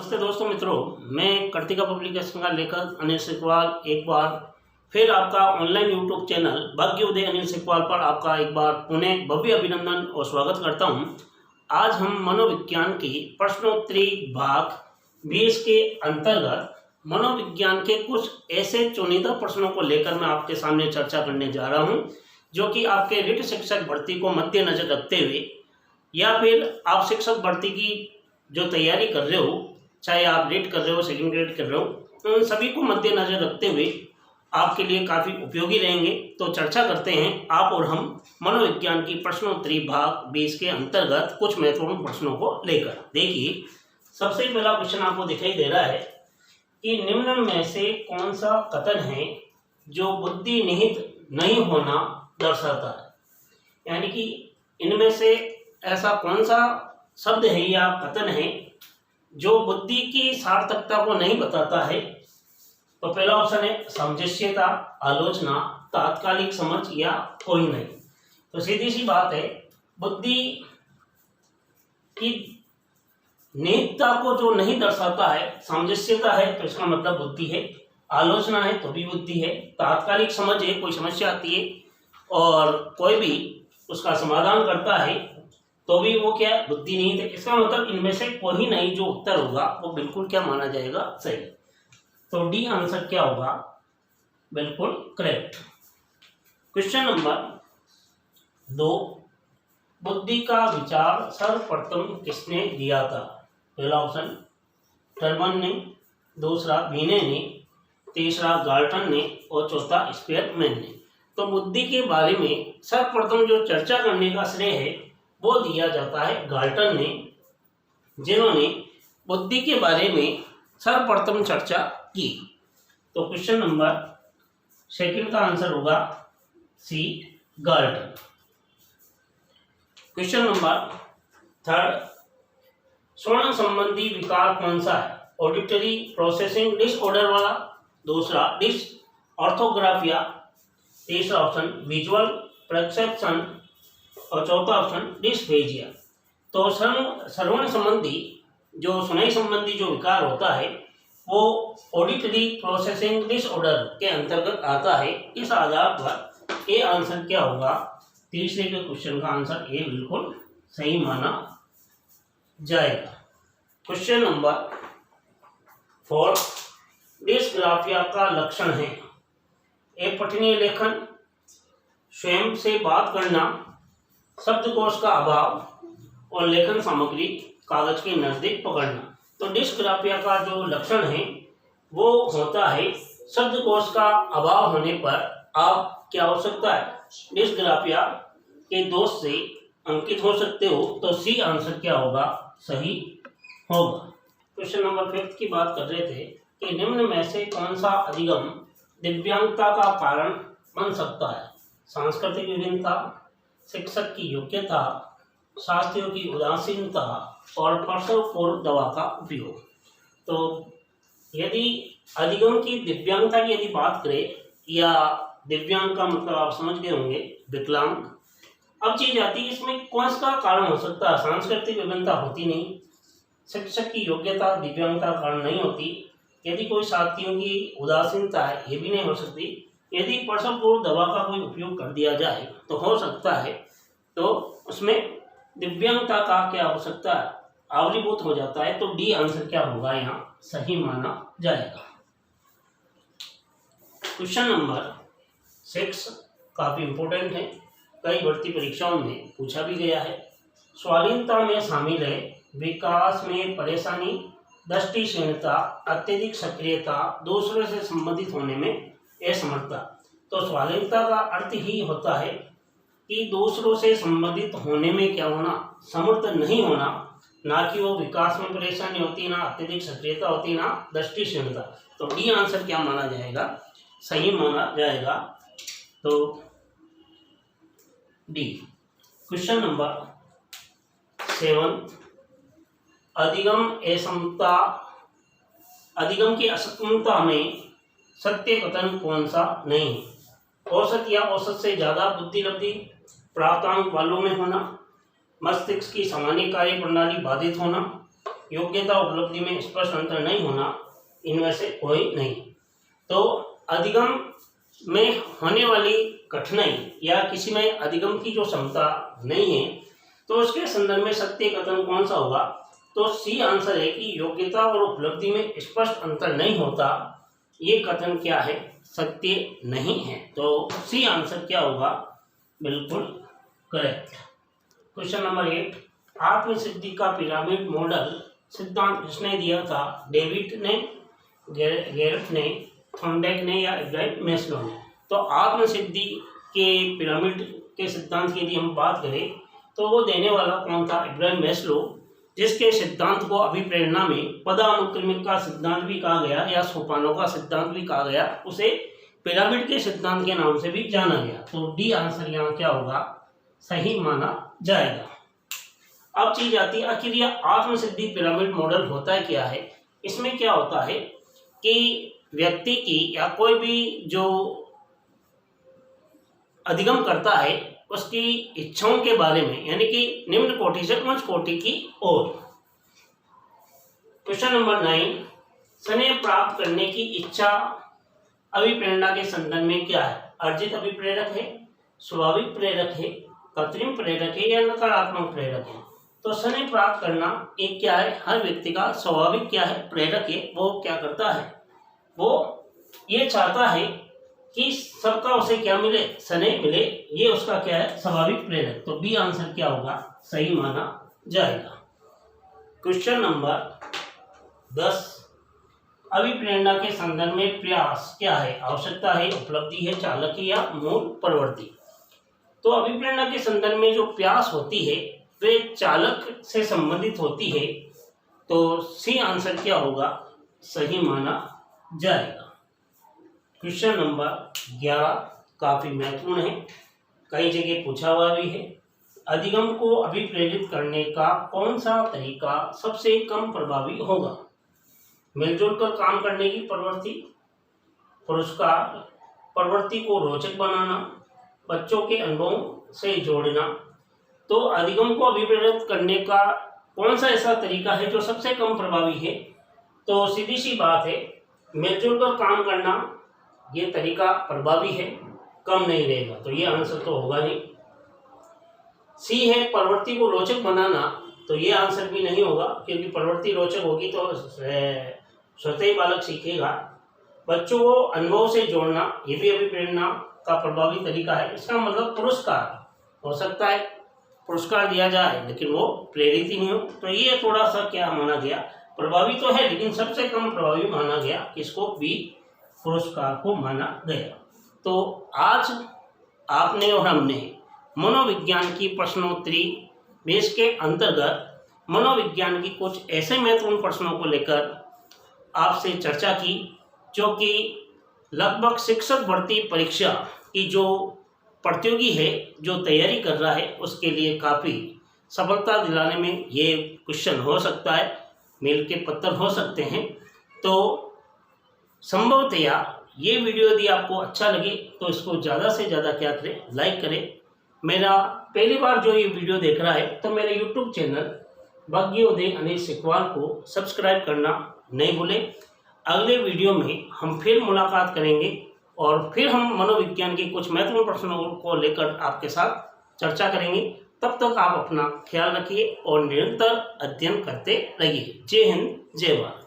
नमस्ते दोस्तों मित्रों, मैं कर्तिका पब्लिकेशन का लेखक अनिल सिकवाल एक बार फिर आपका ऑनलाइन यूट्यूब चैनल भाग्योदय अनिल सिकवाल पर आपका एक बार पुनः भव्य अभिनंदन और स्वागत करता हूं। आज हम मनोविज्ञान की प्रश्नोत्तरी भाग 20 के अंतर्गत मनोविज्ञान के कुछ ऐसे चुनिंदा प्रश्नों को लेकर मैं आपके सामने चर्चा करने जा रहा हूँ, जो कि आपके रीट शिक्षक भर्ती को मद्देनजर रखते हुए या फिर आप शिक्षक भर्ती की जो तैयारी कर रहे हो, चाहे आप रीट कर रहे हो, सेकंड ग्रेड कर रहे हो, उन सभी को मद्देनजर रखते हुए आपके लिए काफ़ी उपयोगी रहेंगे। तो चर्चा करते हैं आप और हम मनोविज्ञान की प्रश्नोत्तरी भाग 20 के अंतर्गत कुछ महत्वपूर्ण प्रश्नों को लेकर। देखिए, सबसे पहला क्वेश्चन आपको दिखाई दे रहा है कि निम्न में से कौन सा कथन है जो बुद्धि निहित नहीं होना दर्शाता है। यानी कि इनमें से ऐसा कौन सा शब्द है या कथन है जो बुद्धि की सार्थकता को नहीं बताता है। तो पहला ऑप्शन है सामंजस्यता, आलोचना, तात्कालिक समझ या कोई नहीं। तो सीधी सी बात है, बुद्धि की निहितता को जो नहीं दर्शाता है, सामंजस्यता है तो इसका मतलब बुद्धि है, आलोचना है तो भी बुद्धि है, तात्कालिक समझ है, कोई समस्या आती है और कोई भी उसका समाधान करता है तो भी वो क्या बुद्धि नहीं है। इसका मतलब इनमें से कोई नहीं जो उत्तर होगा वो बिल्कुल क्या माना जाएगा, सही। तो डी आंसर क्या होगा, बिल्कुल करेक्ट। क्वेश्चन नंबर 2, बुद्धि का विचार सर्वप्रथम किसने दिया था। पहला ऑप्शन टर्बन ने, दूसरा विने ने, तीसरा गाल्टन ने और चौथा स्पेयरमैन ने। तो बुद्धि के बारे में सर्वप्रथम जो चर्चा करने का श्रेय है वो दिया जाता है गाल्टन ने, जिन्होंने बुद्धि के बारे में सर्वप्रथम चर्चा की। तो क्वेश्चन नंबर सेकंड का आंसर होगा सी, गाल्टन। क्वेश्चन नंबर 3, श्रवण संबंधी विकार कौन सा है। ऑडिटरी प्रोसेसिंग डिसऑर्डर वाला, दूसरा डिस ऑर्थोग्राफिया, तीसरा ऑप्शन विजुअल परसेप्शन और चौथा ऑप्शन डिस्फेजिया। तो श्रवण संबंधी जो सुनाई संबंधी जो विकार होता है वो ऑडिटरी प्रोसेसिंग डिसऑर्डर के अंतर्गत आता है। इस आधार पर ए आंसर क्या होगा, तीसरे के क्वेश्चन का आंसर ए बिल्कुल सही माना जाएगा। क्वेश्चन नंबर 4, डिस्ग्राफिया का लक्षण है ए पठनीय लेखन, स्वयं से बात करना, शब्दकोश का अभाव और लेखन सामग्री कागज के नजदीक पकड़ना। तो डिस्ग्राफिया का जो लक्षण है वो होता है शब्दकोश का अभाव होने पर आप क्या हो सकता है, डिस्ग्राफिया के दोष से अंकित हो सकते हो। तो सी आंसर क्या होगा, सही होगा। क्वेश्चन नंबर 5 की बात कर रहे थे कि निम्न में से कौन सा अधिगम दिव्यांगता का कारण बन सकता है। सांस्कृतिक विभिन्नता, शिक्षक की योग्यता, शास्त्रियों की उदासीनता और प्रसव पूर्व दवा का उपयोग। तो यदि अधिगम की दिव्यांगता की यदि बात करें, या दिव्यांग का मतलब आप समझ गए होंगे विकलांग। अब चीज आती है इसमें कौन सा कारण हो सकता है। सांस्कृतिक विभिन्नता होती नहीं, शिक्षक की योग्यता दिव्यांगता कारण नहीं होती, यदि कोई साथियों की उदासीनता है ये भी नहीं हो सकती, यदि प्रसव पूर्व दवा का कोई उपयोग कर दिया जाए तो हो सकता है। तो उसमें दिव्यांगता का क्या हो सकता है, आवलीभूत हो जाता है। तो डी आंसर क्या होगा, यहाँ सही माना जाएगा। क्वेश्चन नंबर 6 काफी इंपॉर्टेंट है, कई भर्ती परीक्षाओं में पूछा भी गया है। स्वाधीनता में शामिल है विकास में परेशानी, दृष्टिहीनता, अत्यधिक सक्रियता, दूसरों से संबंधित होने में असमर्थता। तो स्वाधीनता का अर्थ ही होता है कि दूसरों से संबंधित होने में क्या होना, समर्थ नहीं होना, ना कि वो विकास में परेशानी होती, ना अत्यधिक सक्रियता होती, ना दृष्टिहीनता। तो डी आंसर क्या माना जाएगा, सही माना जाएगा। तो डी। क्वेश्चन नंबर 7, अधिगम की असमता में सत्य कथन कौन सा नहीं है। औसत या औसत से ज्यादा बुद्धि लब्धि प्राप्तांक वालों में होना, मस्तिष्क की सामान्य कार्य प्रणाली बाधित होना, योग्यता उपलब्धि में स्पष्ट अंतर नहीं होना, इनमें से कोई नहीं। तो अधिगम में होने वाली कठिनाई या किसी में अधिगम की जो क्षमता नहीं है तो उसके संदर्भ में सत्य कथन कौन सा होगा? तो सी आंसर है कि योग्यता और उपलब्धि में स्पष्ट अंतर नहीं होता, ये कथन क्या है? सत्य नहीं है। तो सी आंसर क्या होगा? बिल्कुल करेक्ट। क्वेश्चन नंबर 8, आत्मसिद्धि का पिरामिड मॉडल सिद्धांत किसने दिया था? डेविड ने, गैरेट ने, थॉर्नडाइक ने या इब्राहिम मैस्लो ने? तो आत्मसिद्धि के पिरामिड के सिद्धांत की यदि हम बात करें तो वो देने वाला कौन था? इब्राहिम मैस्लो, जिसके सिद्धांत को अभिप्रेरणा में पदानुक्रमिक का सिद्धांत भी कहा गया या सोपानों का सिद्धांत भी कहा गया, उसे पिरामिड के सिद्धांत के नाम से भी जाना गया। तो डी आंसर यहाँ क्या होगा? सही माना जाएगा। अब चीज आती है, आखिर यह आत्मसिद्धि पिरामिड मॉडल होता है क्या है? इसमें क्या होता है कि व्यक्ति की या कोई भी जो अधिगम करता है उसकी इच्छाओं के बारे में, यानी कि निम्न कोटि से उच्च कोटि की ओर। क्वेश्चन नंबर 9, स्नेह प्राप्त करने की इच्छा अभिप्रेरणा के संदर्भ में क्या है? अर्जित अभिप्रेरक है, स्वाभाविक प्रेरक है, कृत्रिम प्रेरक है या नकारात्मक प्रेरक है? तो स्नेह प्राप्त करना एक क्या है? हर व्यक्ति का स्वाभाविक क्या है? प्रेरक है। वो क्या करता है? वो ये चाहता है कि सबका उसे क्या मिले? स्नेह मिले। ये उसका क्या है? स्वाभाविक प्रेरक। तो बी आंसर क्या होगा? सही माना जाएगा। क्वेश्चन नंबर 10, अभिप्रेरणा के संदर्भ में प्रयास क्या है? आवश्यकता है, उपलब्धि है, चालक है या मूल प्रवृत्ति? तो अभिप्रेरणा के संदर्भ में जो प्रयास होती है वे चालक से संबंधित होती है। तो सी आंसर क्या होगा? सही माना जाएगा। क्वेश्चन नंबर 11 काफी महत्वपूर्ण है, कई जगह पूछा हुआ भी है। अधिगम को अभिप्रेरित करने का कौन सा तरीका सबसे कम प्रभावी होगा? मिलजुल कर काम करने की प्रवृत्ति, पुरस्कार, प्रवृत्ति को रोचक बनाना, बच्चों के अनुभव से जोड़ना। तो अधिगम को अभिप्रेरित करने का कौन सा ऐसा तरीका है जो सबसे कम प्रभावी है? तो सीधी सी बात है, मिलजुल कर काम करना ये तरीका प्रभावी है, कम नहीं रहेगा। तो ये आंसर तो होगा नहीं। सी है प्रवृत्ति को रोचक बनाना, तो ये आंसर भी नहीं होगा, क्योंकि प्रवृत्ति रोचक होगी तो स्वतः ही बालक सीखेगा। बच्चों को अनुभव से जोड़ना, ये भी अभिप्रेरणा का प्रभावी तरीका है। इसका मतलब पुरस्कार हो सकता है, पुरस्कार दिया जाए लेकिन वो प्रेरित ही नहीं हो, तो ये थोड़ा सा क्या माना गया? प्रभावी तो है लेकिन सबसे कम प्रभावी माना गया। किसको? बी, पुरस्कार को माना गया। तो आज आपने और हमने मनोविज्ञान की प्रश्नोत्तरी बेस के अंतर्गत मनोविज्ञान की कुछ ऐसे महत्वपूर्ण प्रश्नों को लेकर आपसे चर्चा की, जो कि लगभग शिक्षक भर्ती परीक्षा की जो प्रतियोगी है, जो तैयारी कर रहा है, उसके लिए काफ़ी सफलता दिलाने में ये क्वेश्चन हो सकता है, मेल के पत्थर हो सकते हैं। तो संभवतया ये वीडियो यदि आपको अच्छा लगे तो इसको ज़्यादा से ज़्यादा क्या करें? लाइक करें। मेरा पहली बार जो ये वीडियो देख रहा है तो मेरे यूट्यूब चैनल भाग्योदय अनिल सिकवाल को सब्सक्राइब करना नहीं भूलें। अगले वीडियो में हम फिर मुलाकात करेंगे और फिर हम मनोविज्ञान के कुछ महत्वपूर्ण प्रश्नों को लेकर आपके साथ चर्चा करेंगे। तब तक आप अपना ख्याल रखिए और निरंतर अध्ययन करते रहिए। जय हिंद, जय भारत।